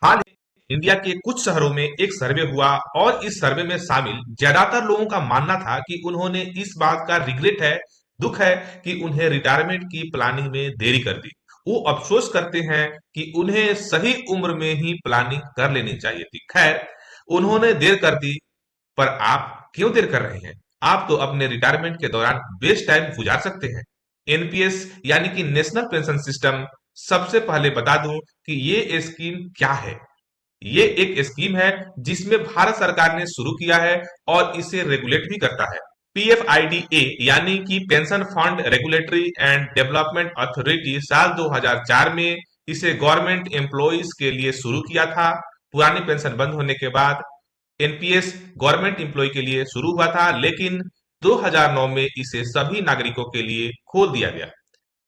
हाल ही में इंडिया के कुछ शहरों में एक सर्वे हुआ और इस सर्वे में शामिल ज्यादातर लोगों का मानना था कि उन्होंने इस बात का रिग्रेट है, दुख है कि उन्हें रिटायरमेंट की प्लानिंग में देरी कर दी। वो अफसोस करते हैं कि उन्हें सही उम्र में ही प्लानिंग कर लेनी चाहिए थी। खैर, उन्होंने देर कर दी, पर आप क्यों देर कर रहे हैं? आप तो अपने रिटायरमेंट के दौरान बेस्ट टाइम गुजार सकते हैं। एनपीएस यानी कि नेशनल पेंशन सिस्टम, सबसे पहले बता दूं कि ये स्कीम क्या है। ये एक स्कीम है जिसमें भारत सरकार ने शुरू किया है और इसे रेगुलेट भी करता है। पीएफआईडीए यानी कि pension fund regulatory and development authority साल 2004 में इसे गवर्नमेंट एम्प्लॉइज के लिए शुरू किया था। पुरानी पेंशन बंद होने के बाद एनपीएस गवर्नमेंट एम्प्लॉय के लिए शुरू हुआ था, लेकिन 2009 में इसे सभी नागरिकों के लिए खोल दिया गया।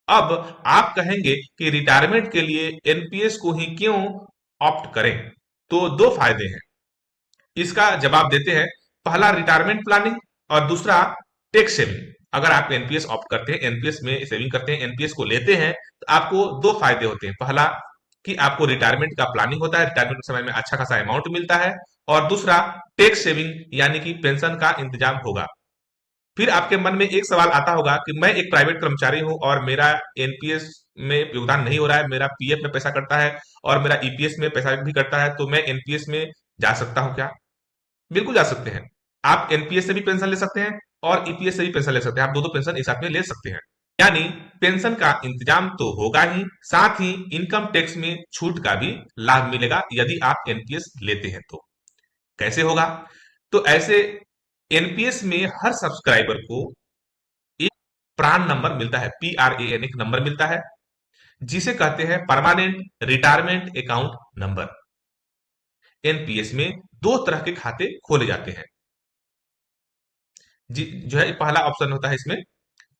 अब आप कहेंगे कि रिटायरमेंट के लिए एनपीएस को ही क्यों ऑप्ट करें? तो दो फायदे हैं, इसका जवाब देते हैं। पहला रिटायरमेंट प्लानिंग और दूसरा टैक्स सेविंग। अगर आप एनपीएस ऑप्ट करते हैं, एनपीएस में सेविंग करते हैं, एनपीएस को लेते हैं, तो आपको दो फायदे होते हैं। पहला कि आपको रिटायरमेंट का प्लानिंग होता है, रिटायरमेंट के समय में अच्छा खासा अमाउंट मिलता है। और दूसरा टैक्स सेविंग यानी कि पेंशन का इंतजाम होगा। फिर आपके मन में एक सवाल आता होगा कि मैं एक प्राइवेट कर्मचारी हूं और मेरा एनपीएस में योगदान नहीं हो रहा है, मेरा पीएफ में पैसा कटता है और मेरा ईपीएस में पैसा भी कटता है, तो मैं एनपीएस में जा सकता हूं क्या? बिल्कुल जा सकते हैं। आप एनपीएस से भी पेंशन ले सकते हैं और ईपीएस से भी पेंशन ले सकते हैं। आप दो दो पेंशन एक साथ में ले सकते हैं। यानी पेंशन का इंतजाम तो होगा ही, साथ ही इनकम टैक्स में छूट का भी लाभ मिलेगा यदि आप एनपीएस लेते हैं तो। कैसे होगा? तो ऐसे एनपीएस में हर सब्सक्राइबर को एक प्रान नंबर मिलता है, पीआरएएन एक नंबर मिलता है, जिसे कहते हैं permanent retirement account number. NPS में दो तरह के खाते खोले जाते हैं। जो है पहला ऑप्शन होता है इसमें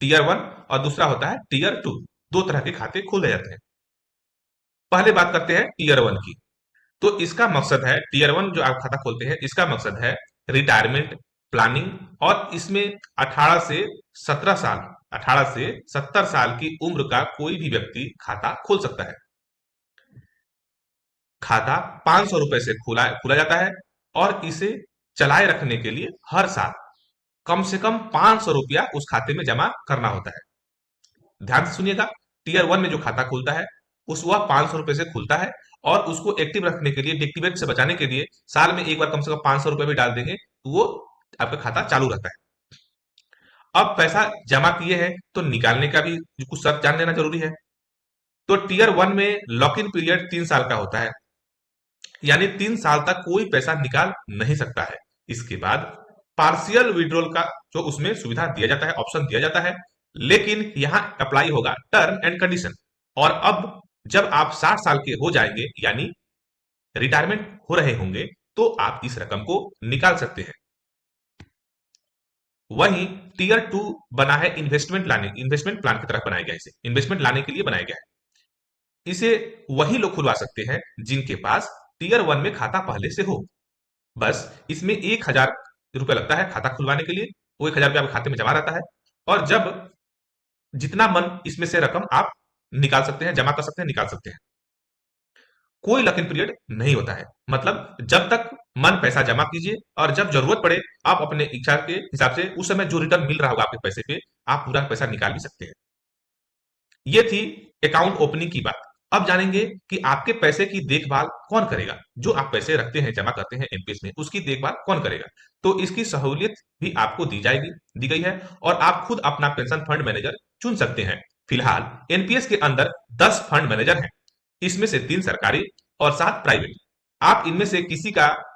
टीयर वन और दूसरा होता है टीयर टू। दो तरह के खाते खोले जाते हैं। पहले बात करते हैं टीयर वन की। तो इसका मकसद है, टीयर वन जो आप खाता खोलते हैं, इसका मकसद है रिटायरमेंट प्लानिंग। और इसमें 18 से 17 साल 18 से 70 साल की उम्र का कोई भी व्यक्ति खाता खोल सकता है। खाता 500 रुपए से खोला खोला जाता है और इसे चलाए रखने के लिए हर साल कम से कम 500 रुपया उस खाते में जमा करना होता है। ध्यान से सुनिएगा, टीयर वन में जो खाता खुलता है उस वह 500 रुपए से खुलता है और उसको एक्टिव रखने के लिए, डिएक्टिवेट से बचाने के लिए साल में एक बार कम से कम 500 रुपए भी डाल देंगे तो वो आपका खाता चालू रहता है। अब पैसा जमा किए हैं तो निकालने का भी कुछ शर्त जान लेना जरूरी है। तो टीयर वन में लॉक इन पीरियड 3 साल का होता है, यानी 3 साल तक कोई पैसा निकाल नहीं सकता है। इसके बाद पार्शियल विड्रॉल का जो उसमें सुविधा दिया जाता है, ऑप्शन दिया जाता है, लेकिन यहां अप्लाई होगा टर्म एंड कंडीशन। और अब जब आप 60 साल के हो जाएंगे, यानी रिटायरमेंट हो रहे होंगे, तो आप इस रकम को निकाल सकते हैं। वहीं टीयर टू बना है इन्वेस्टमेंट प्लान की तरफ बनाया गया, इसे इन्वेस्टमेंट लाने के लिए बनाया गया है। इसे वही लोग खुलवा सकते हैं जिनके पास टीयर वन में खाता पहले से हो। बस इसमें 1,000 रुपये लगता है खाता खुलवाने के लिए। वो 1,000 रुपये आपके खाते में जमा रहता है और जब जितना मन इसमें से रकम आप निकाल सकते हैं, जमा कर सकते हैं, निकाल सकते हैं। कोई लॉक इन पीरियड नहीं होता है, मतलब जब तक मन पैसा जमा कीजिए और जब जरूरत पड़े आप अपने इच्छा के हिसाब से उस समय जो रिटर्न मिल रहा होगा आपके पैसे पे, आप पूरा पैसा निकाल भी सकते हैं। ये थी अकाउंट ओपनिंग की बात। अब जानेंगे कि आपके पैसे की देखभाल कौन करेगा। जो आप पैसे रखते हैं, जमा करते हैं एनपीएस में, उसकी देखभाल कौन करेगा? तो इसकी सहूलियत भी आपको दी गई है और आप खुद अपना पेंशन फंड मैनेजर चुन सकते हैं। फिलहाल एनपीएस के अंदर 10 फंड मैनेजर हैं। इसमें से 3 सरकारी और 7 प्राइवेट। आप इनमें से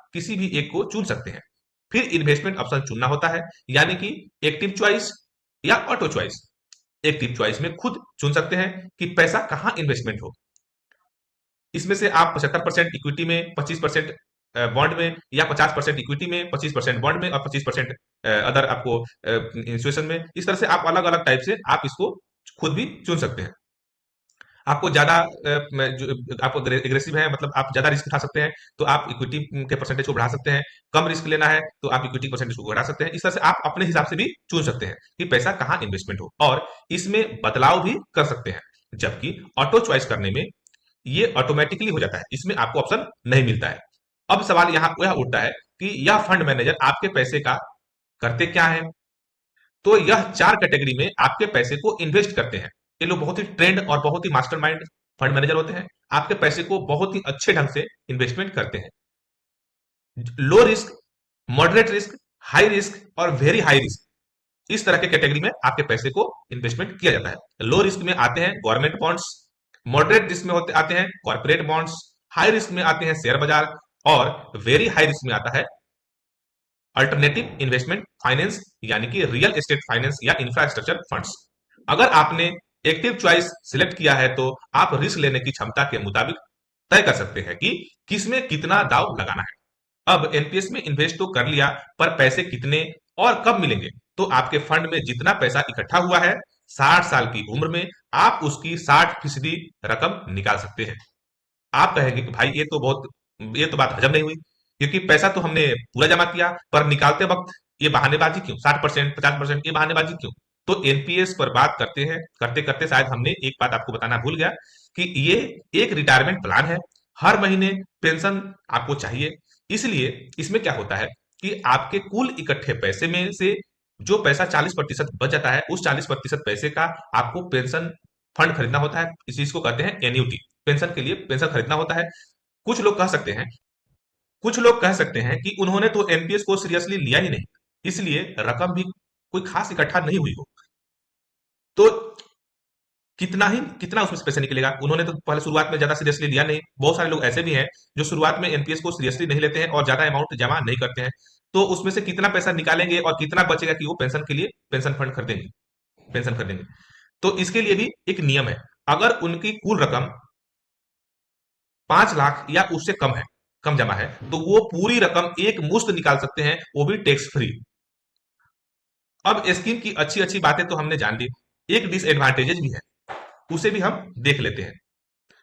किसी भी एक को चुन सकते हैं। फिर इन्वेस्टमेंट ऑप्शन चुनना होता है, यानी कि एक्टिव चॉइस या ऑटो चॉइस। एक्टिव चॉइस में खुद चुन सकते हैं कि पैसा कहां इन्वेस्टमेंट हो। इसमें से आप 75% इक्विटी में, 25% बॉन्ड में, या 50% इक्विटी में, 25% बॉन्ड में और 25% अदर आपको इंस्टीट्यूशन में, इस तरह से आप अलग अलग टाइप से आप इसको खुद भी चुन सकते हैं। आपको ज्यादा आपको एग्रेसिव है, मतलब आप ज्यादा रिस्क उठा सकते हैं, तो आप इक्विटी के परसेंटेज को बढ़ा सकते हैं। कम रिस्क लेना है तो आप इक्विटी परसेंटेज को बढ़ा सकते हैं। इस तरह से आप अपने हिसाब से भी चुन सकते हैं कि पैसा कहाँ इन्वेस्टमेंट हो और इसमें बदलाव भी कर सकते हैं। जबकि ऑटो चॉइस करने में ये ऑटोमेटिकली हो जाता है, इसमें आपको ऑप्शन नहीं मिलता है। अब सवाल यहाँ यह उठता है कि यह फंड मैनेजर आपके पैसे का करते क्या है? तो यह 4 कैटेगरी में आपके पैसे को इन्वेस्ट करते हैं। ये लोग बहुत ही ट्रेंड और बहुत ही मास्टरमाइंड फंड मैनेजर होते हैं। आपके पैसे को बहुत ही अच्छे ढंग से इन्वेस्टमेंट करते हैं। Low risk, moderate risk, high risk और वेरी हाई रिस्क, इस तरह के कैटेगरी में आपके पैसे को इन्वेस्टमेंट किया जाता है। लो रिस्क में आते हैं गवर्नमेंट बॉन्ड्स, मॉडरेट रिस्क में होते आते हैं कॉर्पोरेट बॉन्ड्स, हाई रिस्क में आते हैं शेयर बाजार और वेरी हाई रिस्क में आता है अल्टरनेटिव इन्वेस्टमेंट फाइनेंस, यानी कि रियल एस्टेट फाइनेंस या इंफ्रास्ट्रक्चर फंड्स। अगर आपने एक्टिव चॉइस सिलेक्ट किया है तो आप रिस्क लेने की क्षमता के मुताबिक तय कर सकते हैं कि किसमें कितना दाव लगाना है। अब एनपीएस में इन्वेस्ट तो कर लिया, पर पैसे कितने और कब मिलेंगे? तो आपके फंड में जितना पैसा इकट्ठा हुआ है, 60 साल की उम्र में आप उसकी 60% रकम निकाल सकते हैं। आप कहेंगे कि भाई ये तो बात हजम नहीं हुई, क्योंकि पैसा तो हमने पूरा जमा किया, पर निकालते वक्त ये बहानेबाजी क्यों? 60%, 50%, ये बहानेबाजी क्यों? तो एनपीएस पर बात करते हैं, करते करते शायद हमने एक बात आपको बताना भूल गया कि ये एक रिटायरमेंट प्लान है। हर महीने पेंशन आपको चाहिए, इसलिए इसमें क्या होता है कि आपके कुल इकट्ठे पैसे में से जो पैसा 40% बच जाता है, उस 40% पैसे का आपको पेंशन फंड खरीदना होता है। इस चीज को कहते हैं एन्युटी। पेंशन के लिए पेंशन खरीदना होता है। कुछ लोग कह सकते हैं कुछ लोग कह सकते हैं कि उन्होंने तो एनपीएस को सीरियसली लिया ही नहीं, इसलिए रकम भी कोई खास इकट्ठा नहीं हुई हो। तो कितना उसमें से पैसे निकलेगा? उन्होंने तो पहले शुरुआत में ज्यादा सीरियसली लिया नहीं। बहुत सारे लोग ऐसे भी हैं जो शुरुआत में एनपीएस को सीरियसली नहीं लेते हैं और ज्यादा अमाउंट जमा नहीं करते हैं। तो उसमें से कितना पैसा निकालेंगे और कितना बचेगा कि वो पेंशन के लिए पेंशन फंड खरीदेंगे, पेंशन खरीदेंगे? तो इसके लिए भी एक नियम है। अगर उनकी कुल रकम 5 लाख या उससे कम है, कम जमा है, तो वो पूरी रकम एक मुश्त निकाल सकते हैं, वो भी टैक्स फ्री। अब स्कीम की अच्छी अच्छी बातें तो हमने जान ली, एक डिसएडवांटेजेस भी है, उसे भी हम देख लेते हैं।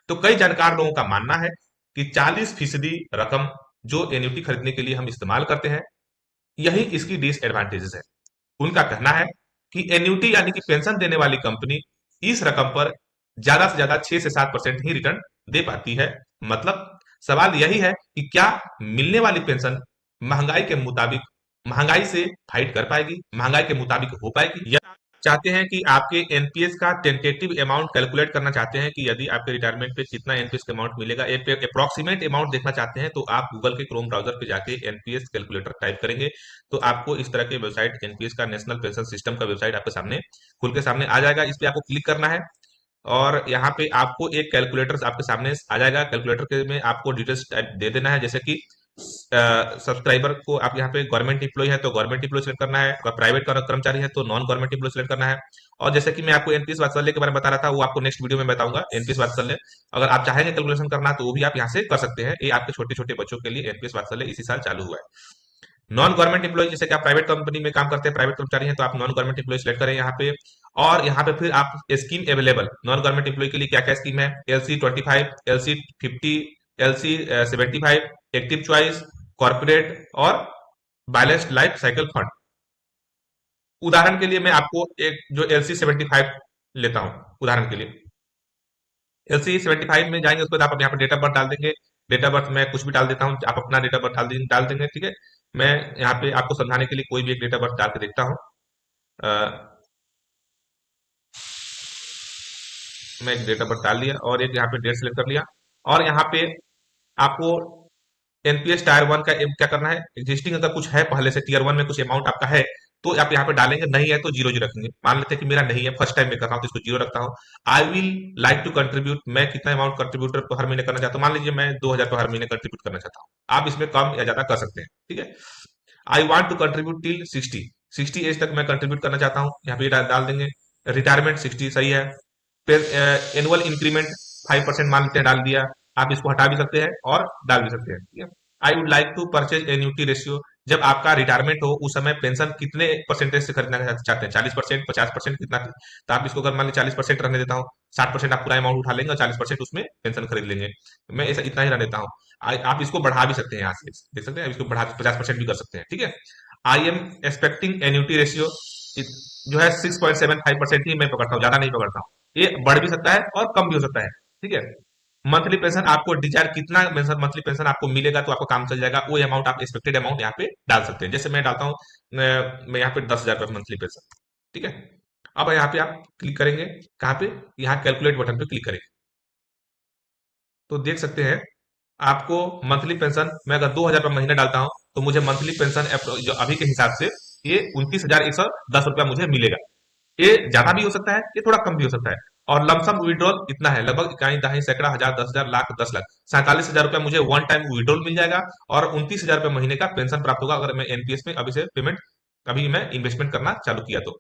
तो कई जानकार लोगों का मानना है कि 40% रकम जो एन्युटी खरीदने के लिए हम इस्तेमाल करते हैं, यही इसकी डिसएडवांटेजेस है। उनका कहना है कि एन्युटी यानी कि पेंशन देने वाली कंपनी इस रकम पर ज्यादा से ज्यादा 6 से 7% ही रिटर्न दे पाती है। मतलब सवाल यही है कि क्या मिलने वाली पेंशन महंगाई के मुताबिक महंगाई से फाइट कर पाएगी, महंगाई के मुताबिक हो पाएगी, या चाहते हैं कि आपके एनपीएस का टेंटेटिव अमाउंट कैलकुलेट करना चाहते हैं कि यदि आपके रिटायरमेंट पे कितना एनपीएस का अमाउंट मिलेगा, एक अप्रोक्सीमेट अमाउंट देखना चाहते हैं, तो आप गूगल के क्रोम ब्राउजर पे जाके एनपीएस कैलकुलेटर टाइप करेंगे तो आपको इस तरह के वेबसाइट, एनपीएस का नेशनल पेंशन सिस्टम का वेबसाइट आपके सामने खुल के सामने आ जाएगा। इस पे आपको क्लिक करना है और यहाँ पे आपको एक कैलकुलेटर आपके सामने आ जाएगा। कैलकुलेटर के में आपको डिटेल्स दे देना है, जैसे कि सब्सक्राइबर को आप यहाँ पे गवर्नमेंट एम्प्लॉय है तो गवर्नमेंट एम्प्लॉय सेलेक्ट करना है, अगर प्राइवेट कर्मचारी है तो नॉन गवर्नमेंट एम्प्लॉय सेलेक्ट करना है। और जैसे कि मैं आपको एनपीएस वात्सल्य के बारे में बता रहा था, वो आपको नेक्स्ट वीडियो में बताऊंगा। एनपीएस वात्सल्य अगर आप चाहेंगे कैलकुलेशन करना तो वो भी आप यहाँ से कर सकते हैं। ये आपके छोटे छोटे बच्चों के लिए एनपीएस वात्सल्य इसी साल चालू हुआ है। नॉन गवर्नमेंट एम्प्लॉय, जैसे कि आप प्राइवेट कंपनी में काम करते हैं, प्राइवेट कर्मचारी हैं, तो आप नॉन गवर्नमेंट एम्प्लॉय सेलेक्ट करें यहाँ पे। और यहाँ पे फिर आप scheme available non government employ के लिए क्या क्या स्कीम है, LC 25, LC 50, LC 75, active choice, corporate और बैलेंस्ड लाइफ साइकिल फंड। उदाहरण के लिए मैं आपको एक जो LC 75 लेता हूँ, उदाहरण के लिए LC 75 में जाएंगे, उसके बाद आप यहाँ पे डेट ऑफ बर्थ डाल देंगे। डेट ऑफ बर्थ मैं कुछ भी डाल देता हूँ, आप अपना डेट ऑफ बर्थ डाल देंगे, ठीक है। मैं यहाँ पे आपको समझाने के लिए कोई भी एक डेट ऑफ बर्थ डाल के देखता हूँ। अ, मैं एक डेट ऑफ बर्थ डाल लिया और एक यहाँ पे डेट सेलेक्ट कर लिया। और यहाँ पे आपको एनपीएस टायर 1 का क्या करना है, एग्जिस्टिंग अगर कुछ है पहले से टीयर 1 में कुछ अमाउंट आपका है तो आप यहाँ पे डालेंगे, नहीं है तो जीरो जीरो रखेंगे। मान लेते हैं कि मेरा नहीं है, फर्स्ट टाइम में कर रहा हूँ तो इसको जीरो रखता हूँ। I will like to contribute, मैं कितना अमाउंट कंट्रीब्यूटर को हर महीने करना चाहता हूँ, मान लीजिए मैं 2000 को हर महीने कंट्रीब्यूट करना चाहता हूँ। आप इसमें कम या ज्यादा कर सकते हैं, ठीक है। I want to contribute till 60 age तक मैं कंट्रीब्यूट करना चाहता हूँ, यहाँ पे डाल देंगे। रिटायरमेंट 60 सही है। फिर एनुअल इंक्रीमेंट 5% मान लेते हैं, डाल दिया। आप इसको हटा भी सकते हैं और डाल भी सकते हैं, ठीक है। I would like to purchase annuity ratio, जब आपका रिटायरमेंट हो उस समय पेंशन कितने परसेंटेज से खरीदना चाहते हैं, 40%, 50%, कितना? तो आप इसको अगर मान लीजिए 40% रहने देता हूँ, 60% आप पूरा अमाउंट उठा लेंगे और 40% उसमें पेंशन खरीद लेंगे। मैं ऐसा इतना ही रहने देता हूँ। आप इसको बढ़ा भी सकते हैं, यहाँ से देख सकते हैं, इसको बढ़ा 50% भी कर सकते हैं, ठीक है। I am expecting annuity ratio जो है 6.75% ही मैं पकड़ता हूँ, ज्यादा नहीं पकड़ता हूँ। ये बढ़ भी सकता है और कम भी हो सकता है, ठीक है। मंथली पेंशन आपको डिजायर कितना मंथली पेंशन आपको मिलेगा तो आपको काम चल जाएगा, वो अमाउंट आप एक्सपेक्टेड अमाउंट यहाँ पे डाल सकते हैं। जैसे मैं डालता हूँ, मैं यहाँ पे 10,000 मंथली पेंशन, ठीक है। अब यहाँ पे आप क्लिक करेंगे, कहाँ पे, यहाँ कैलकुलेट बटन पे क्लिक करेंगे तो देख सकते हैं आपको मंथली पेंशन, मैं अगर 2,000 महीना डालता हूँ तो मुझे मंथली पेंशन जो अभी के हिसाब से ये 29,110 रुपया मुझे मिलेगा। ये ज्यादा भी हो सकता है, ये थोड़ा कम भी हो सकता है। और लमसम विड्रॉल इतना है, लगभग इकाई दहाई सैकड़ा हजार 10,000 लाख 10 लाख 47,000 रुपया मुझे वन टाइम विड्रॉल मिल जाएगा और 29,000 रुपया महीने का पेंशन प्राप्त होगा अगर मैं एनपीएस में अभी से पेमेंट, अभी मैं इन्वेस्टमेंट करना चालू किया तो।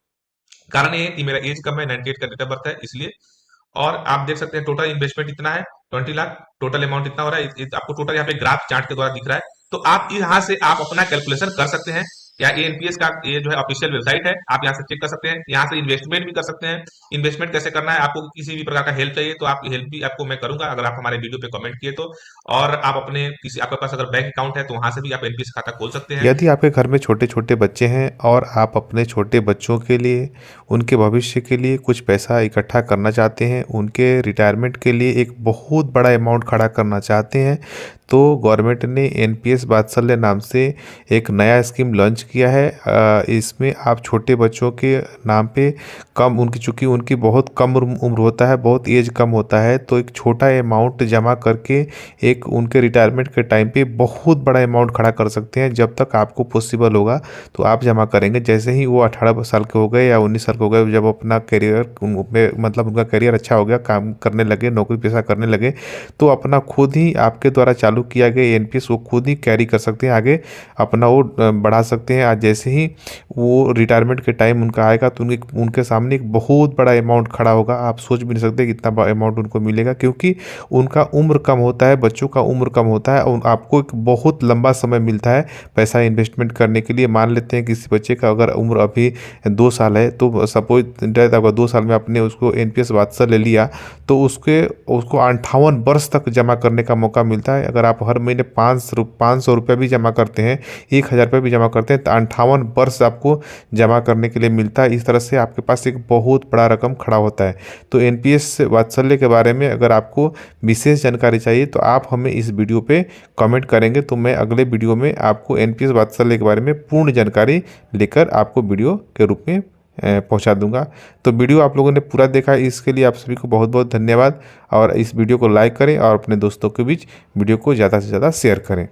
कारण ये है कि मेरा एज कम है, 98 का डेट ऑफ बर्थ है इसलिए। और आप देख सकते हैं टोटल इन्वेस्टमेंट इतना है, 20 लाख टोटल अमाउंट इतना हो रहा है, आपको टोटल यहाँ पे ग्राफ चार्ट के द्वारा दिख रहा है। तो आप यहाँ से आप अपना कैलकुलेशन कर सकते हैं, या एनपीएस का ये जो है ऑफिशियल वेबसाइट है, आप यहाँ से चेक कर सकते हैं, यहाँ से इन्वेस्टमेंट भी कर सकते हैं। इन्वेस्टमेंट कैसे करना है, आपको किसी भी प्रकार का हेल्प चाहिए तो आप हेल्प भी आपको मैं करूंगा अगर आप हमारे वीडियो पे कमेंट किए तो। और आप अपने किसी, आपके पास अगर बैंक अकाउंट है तो वहां से भी आप एनपीएस खाता खोल सकते हैं। यदि आपके घर में छोटे छोटे बच्चे हैं और आप अपने छोटे बच्चों के लिए, उनके भविष्य के लिए कुछ पैसा इकट्ठा करना चाहते हैं, उनके रिटायरमेंट के लिए एक बहुत बड़ा अमाउंट खड़ा करना चाहते हैं, तो गवर्नमेंट ने एनपीएस वात्सल्य नाम से एक नया स्कीम लॉन्च किया है। इसमें आप छोटे बच्चों के नाम पे कम, उनकी चूँकि उनकी बहुत कम उम्र होता है, बहुत एज कम होता है, तो एक छोटा अमाउंट जमा करके एक उनके रिटायरमेंट के टाइम पे बहुत बड़ा अमाउंट खड़ा कर सकते हैं। जब तक आपको पॉसिबल होगा तो आप जमा करेंगे। जैसे ही वो 18 साल के हो गए या 19 साल के हो गए, जब अपना करियर में मतलब उनका करियर अच्छा हो गया, काम करने लगे, नौकरी पेशा करने लगे, तो अपना खुद ही आपके द्वारा चालू किया गया एनपीएस वो खुद ही कैरी कर सकते हैं, आगे अपना वो बढ़ा सकते हैं। आज जैसे ही वो रिटायरमेंट के टाइम उनका आएगा तो उनके सामने एक बहुत बड़ा अमाउंट खड़ा होगा। आप सोच भी नहीं सकते कितना बड़ा अमाउंट उनको मिलेगा, क्योंकि उनका उम्र कम होता है, बच्चों का उम्र कम होता है और आपको एक बहुत लंबा समय मिलता है पैसा इन्वेस्टमेंट करने के लिए। मान लेते हैं किसी बच्चे का अगर उम्र अभी 2 साल है, तो सपोज डेट अगर 2 साल में आपने उसको एनपीएस वात्सल्य लिया तो उसको 58 वर्ष तक जमा करने का मौका मिलता है। अगर आप हर महीने 500 रुपया भी जमा करते हैं, 1,000 रुपये भी जमा करते हैं, तो 58 वर्ष आपको जमा करने के लिए मिलता है। इस तरह से आपके पास एक बहुत बड़ा रकम खड़ा होता है। तो एनपीएस वात्सल्य के बारे में अगर आपको विशेष जानकारी चाहिए तो आप हमें इस वीडियो पे कमेंट करेंगे, तो मैं अगले वीडियो में आपको एनपीएस वात्सल्य के बारे में पूर्ण जानकारी लेकर आपको वीडियो के रूप में पहुंचा दूंगा। तो वीडियो आप लोगों ने पूरा देखा, इसके लिए आप सभी को बहुत बहुत धन्यवाद। और इस वीडियो को लाइक करें और अपने दोस्तों के बीच वीडियो को ज़्यादा से ज़्यादा शेयर करें।